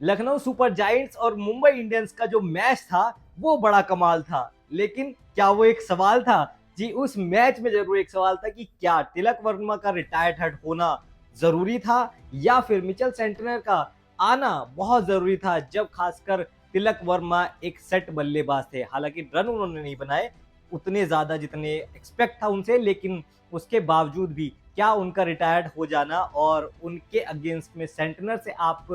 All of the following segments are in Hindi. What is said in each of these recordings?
लखनऊ सुपर जायंट्स और मुंबई इंडियंस का जो मैच था वो बड़ा कमाल था। लेकिन क्या वो एक सवाल था? जी, उस मैच में जरूर एक सवाल था कि क्या तिलक वर्मा का रिटायर्ड हट होना जरूरी था या फिर मिचेल सेंटनर का आना बहुत जरूरी था, जब खासकर तिलक वर्मा एक सेट बल्लेबाज थे। हालांकि रन उन्होंने नहीं बनाए उतने ज्यादा जितने एक्सपेक्ट था उनसे, लेकिन उसके बावजूद भी क्या उनका रिटायर्ड हो जाना और उनके अगेंस्ट में सेंटनर से आप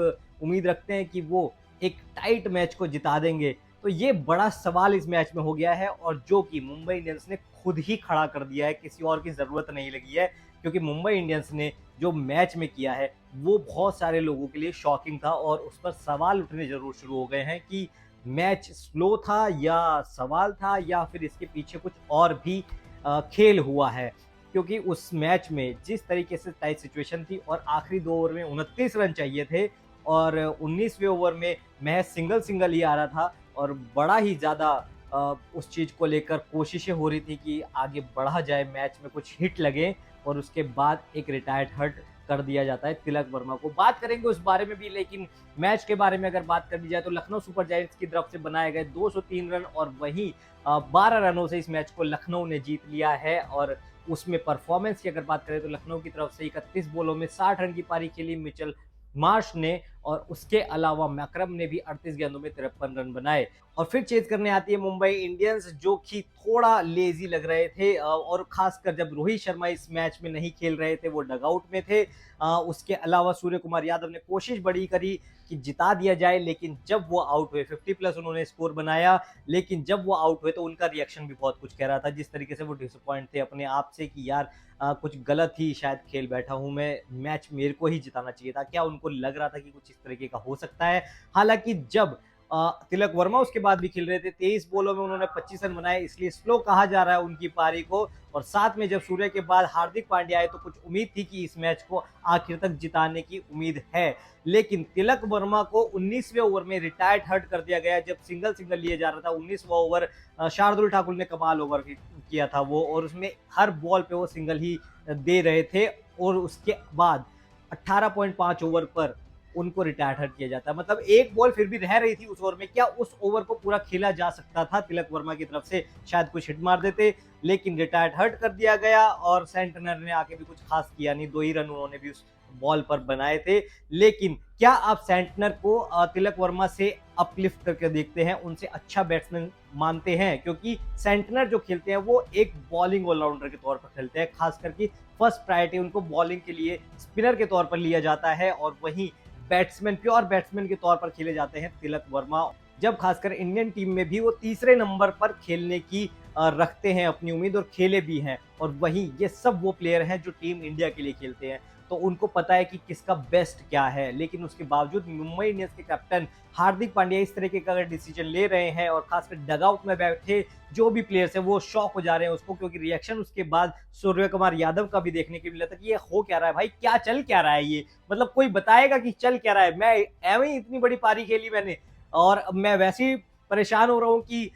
उम्मीद रखते हैं कि वो एक टाइट मैच को जिता देंगे? तो ये बड़ा सवाल इस मैच में हो गया है, और जो कि मुंबई इंडियंस ने खुद ही खड़ा कर दिया है, किसी और की जरूरत नहीं लगी है। क्योंकि मुंबई इंडियंस ने जो मैच में किया है वो बहुत सारे लोगों के लिए शॉकिंग था, और उस पर सवाल उठने जरूर शुरू हो गए हैं कि मैच स्लो था या सवाल था या फिर इसके पीछे कुछ और भी खेल हुआ है। क्योंकि उस मैच में जिस तरीके से टाइट सिचुएशन थी और आखिरी 2 ओवर में 29 रन चाहिए थे, और 19वें ओवर में महज सिंगल सिंगल ही आ रहा था, और बड़ा ही ज़्यादा उस चीज़ को लेकर कोशिशें हो रही थी कि आगे बढ़ा जाए, मैच में कुछ हिट लगे, और उसके बाद एक रिटायर्ड हर्ट कर दिया जाता है तिलक वर्मा को। बात करेंगे उस बारे में भी, लेकिन मैच के बारे में अगर बात कर दी जाए तो लखनऊ सुपर जायंट्स की तरफ से बनाए गए 203 रन, और वहीं 12 रनों से इस मैच को लखनऊ ने जीत लिया है। और उसमें परफॉर्मेंस की अगर बात करें तो लखनऊ की तरफ से 31 बॉलों में 60 रन की पारी खेली मिचेल मार्श ने, और उसके अलावा मैकरम ने भी 38 गेंदों में 53 रन बनाए। और फिर चेज करने आती है मुंबई इंडियंस, जो कि थोड़ा लेजी लग रहे थे, और खासकर जब रोहित शर्मा इस मैच में नहीं खेल रहे थे, वो डगआउट में थे। उसके अलावा सूर्य कुमार यादव ने कोशिश बड़ी करी कि जिता दिया जाए, लेकिन जब वो आउट हुए 50+ उन्होंने स्कोर बनाया, लेकिन जब वो आउट हुए तो उनका रिएक्शन भी बहुत कुछ कह रहा था। जिस तरीके से वो डिसअपॉइंट थे अपने आप से कि यार कुछ गलत ही शायद खेल बैठा हूं मैं, मैच मेरे को ही जिताना चाहिए था। क्या उनको लग रहा था कि कुछ इस तरीके का हो सकता है? हालांकि जब तिलक वर्मा उसके बाद भी खेल रहे थे, 23 बॉलों में उन्होंने 25 रन बनाए, इसलिए स्लो कहा जा रहा है उनकी पारी को। और साथ में जब सूर्य के बाद हार्दिक पांड्या आए तो कुछ उम्मीद थी कि इस मैच को आखिर तक जिताने की उम्मीद है। लेकिन तिलक वर्मा को 19वें ओवर में रिटायर्ड हर्ट कर दिया गया, जब सिंगल सिंगल लिए जा रहा था। 19वां ओवर शार्दुल ठाकुर ने कमाल ओवर किया था वो, और उसमें हर बॉल पे वो सिंगल ही दे रहे थे, और उसके बाद 18.5 ओवर पर उनको रिटायर्ड हर्ट किया जाता है। मतलब एक बॉल फिर भी रह रही थी उस ओवर में, क्या उस ओवर को पूरा खेला जा सकता था? तिलक वर्मा की तरफ से शायद कुछ हिट मार देते, लेकिन रिटायर्ड हर्ट कर दिया गया, और सेंटनर ने आके भी कुछ खास किया नहीं, 2 ही रन उन्होंने भी उस बॉल पर बनाए थे। लेकिन क्या आप सेंटनर को तिलक वर्मा से अपलिफ्ट करके देखते हैं, उनसे अच्छा बैट्समैन मानते हैं? क्योंकि सेंटनर जो खेलते हैं वो एक बॉलिंग ऑलराउंडर के तौर पर खेलते हैं, खास करके फर्स्ट प्रायोरिटी उनको बॉलिंग के लिए स्पिनर के तौर पर लिया जाता है, और वहीं बैट्समैन, प्योर बैट्समैन के तौर पर खेले जाते हैं तिलक वर्मा। जब खासकर इंडियन टीम में भी वो तीसरे नंबर पर खेलने की रखते हैं अपनी उम्मीद, और खेले भी हैं। और वहीं ये सब वो प्लेयर हैं जो टीम इंडिया के लिए खेलते हैं, तो उनको पता है कि किसका बेस्ट क्या है। लेकिन उसके बावजूद मुंबई इंडियंस के कैप्टन हार्दिक पांड्या इस तरीके का अगर डिसीजन ले रहे हैं, और खासकर डगआउट में बैठे जो भी प्लेयर्स हैं वो शॉक हो जा रहे हैं उसको, क्योंकि रिएक्शन उसके बाद सूर्य कुमार यादव का भी देखने को मिला था कि ये हो क्या रहा है भाई, क्या चल क्या रहा है ये, मतलब कोई बताएगा कि चल क्या रहा है? मैं एवं ही इतनी बड़ी पारी खेली मैंने, और मैं वैसे ही परेशान हो रहा हूँ कि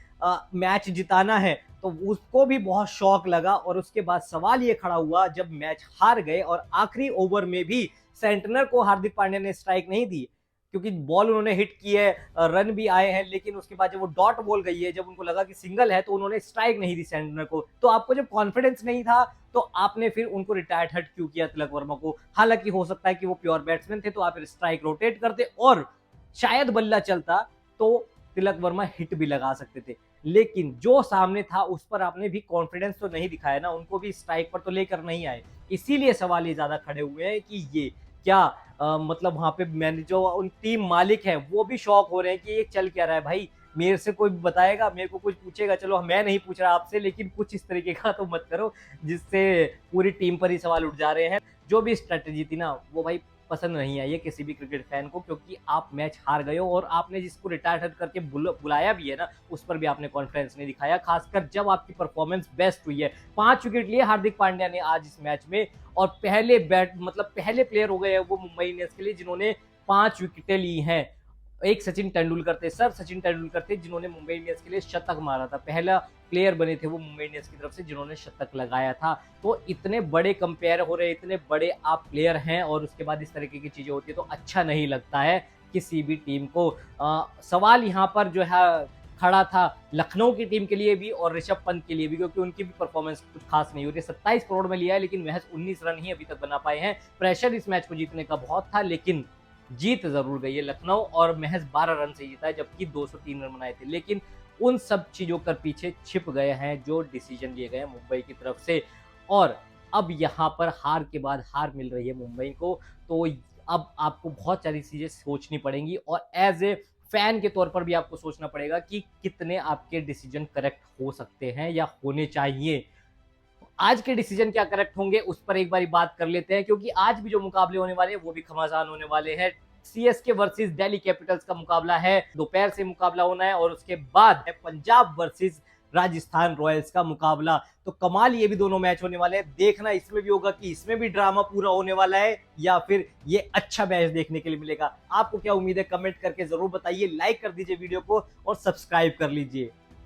मैच जिताना है। तो उसको भी बहुत शौक लगा, और उसके बाद सवाल ये खड़ा हुआ जब मैच हार गए, और आखिरी ओवर में भी सेंटनर को हार्दिक पांड्या ने स्ट्राइक नहीं दी, क्योंकि बॉल उन्होंने हिट की है, रन भी आए हैं, लेकिन उसके बाद जब वो डॉट बॉल गई है, जब उनको लगा कि सिंगल है, तो उन्होंने स्ट्राइक नहीं दी सेंटनर को। तो आपको जब कॉन्फिडेंस नहीं था तो आपने फिर उनको रिटायर्ड हर्ट क्यों किया तिलक वर्मा को? हालांकि हो सकता है कि वो प्योर बैट्समैन थे, तो आप स्ट्राइक रोटेट करते और शायद बल्ला चलता तो तिलक वर्मा हिट भी लगा सकते थे। लेकिन जो सामने था उस पर आपने भी कॉन्फिडेंस तो नहीं दिखाया ना, उनको भी स्ट्राइक पर तो लेकर नहीं आए। इसीलिए सवाल ये ज्यादा खड़े हुए हैं कि ये क्या मतलब वहां पे मैंने जो उन टीम मालिक हैं वो भी शॉक हो रहे हैं कि ये चल क्या रहा है भाई, मेरे से कोई बताएगा, मेरे को कुछ पूछेगा? चलो मैं नहीं पूछ रहा आपसे, लेकिन कुछ इस तरीके का तो मत करो जिससे पूरी टीम पर ही सवाल उठ जा रहे हैं। जो भी स्ट्रेटेजी थी ना वो भाई पसंद नहीं आई है किसी भी क्रिकेट फैन को, क्योंकि आप मैच हार गए हो, और आपने जिसको रिटायर करके बुलाया भी है ना, उस पर भी आपने कॉन्फिडेंस नहीं दिखाया, खासकर जब आपकी परफॉर्मेंस बेस्ट हुई है। 5 विकेट लिए हार्दिक पांड्या ने आज इस मैच में, और पहले प्लेयर हो गए हैं वो मुंबई इंडियंस के लिए जिन्होंने 5 विकेटें ली हैं। एक सचिन तेंदुलकर थे, सर सचिन तेंदुलकर थे, जिन्होंने मुंबई इंडियंस के लिए शतक मारा था। पहला प्लेयर बने थे वो मुंबई इंडियंस की तरफ से जिन्होंने शतक लगाया था। तो इतने बड़े कंपेयर हो रहे, इतने बड़े आप प्लेयर हैं, और उसके बाद इस तरीके की चीजें होती है तो अच्छा नहीं लगता है किसी भी टीम को। सवाल यहाँ पर जो है खड़ा था लखनऊ की टीम के लिए भी और ऋषभ पंत के लिए भी, क्योंकि उनकी भी परफॉर्मेंस कुछ खास नहीं हो रही है। 27 करोड़ में लिया है लेकिन महज 19 रन ही अभी तक बना पाए हैं। प्रेशर इस मैच को जीतने का बहुत था लेकिन जीत जरूर गई है लखनऊ, और महज 12 रन से जीता है, जबकि 203 रन बनाए थे। लेकिन उन सब चीजों के पीछे छिप गए हैं जो डिसीजन लिए गए हैं मुंबई की तरफ से, और अब यहाँ पर हार के बाद हार मिल रही है मुंबई को। तो अब आपको बहुत सारी चीजें सोचनी पड़ेंगी और एज ए फैन के तौर पर भी आपको सोचना पड़ेगा कि कितने आपके डिसीजन करेक्ट हो सकते हैं या होने चाहिए। आज के डिसीजन क्या करेक्ट होंगे उस पर एक बारी बात कर लेते हैं, क्योंकि आज भी जो मुकाबले होने वाले हैं वो भी घमासान होने वाले हैं। सीएसके वर्सेस दिल्ली कैपिटल्स का मुकाबला है, दोपहर से मुकाबला होना है, और उसके बाद है पंजाब वर्सेस राजस्थान रॉयल्स का मुकाबला। तो कमाल ये भी दोनों मैच होने वाले हैं। देखना इसमें भी होगा कि इसमें भी ड्रामा पूरा होने वाला है या फिर ये अच्छा मैच देखने के लिए मिलेगा। आपको क्या उम्मीद है कमेंट करके जरूर बताइए, लाइक कर दीजिए वीडियो को और सब्सक्राइब कर लीजिए।